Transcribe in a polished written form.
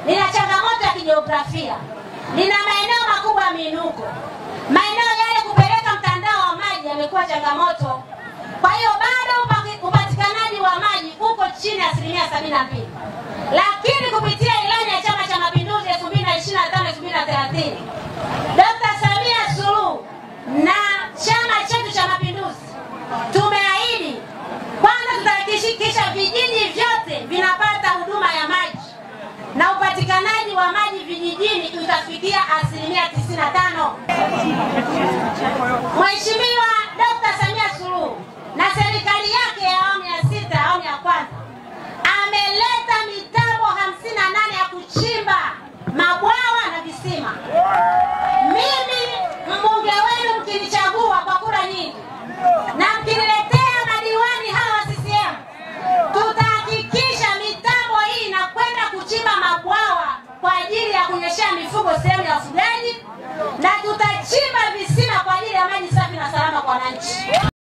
lina changamoto ya kijiografia, lina maeneo makubwa ya miinuko. Maeneo yale kupeleka mtandao wa maji yamekuwa changamoto. Kwa hiyo bado upatikanaji wa maji uko chini ya 72%. Lakini kupitia ilani ya Chama cha Mapinduzi 2025-2030, Dr. Samia Suluhu na chama chetu cha Mapinduzi tumeahidi kwanza tutahakikisha vijiji vyote vinapata huduma ya maji na upatikanaji wa maji vijijini utafikia 95%. Mheshimiwa Dr. Samia Suluhu na serikali yake ya awamu ya 6, awamu ya kwanza, ameleta mitambo 58 ya kuchimba mabwawa na visima. Mimi mbunge wenu mkinichagua kwa kura nyingi na mkiniletea madiwani hawa CCM, tutahakikisha mitambo hii inakwenda kuchimba mabwawa kwa ajili ya kunyeshea mifugo sehemu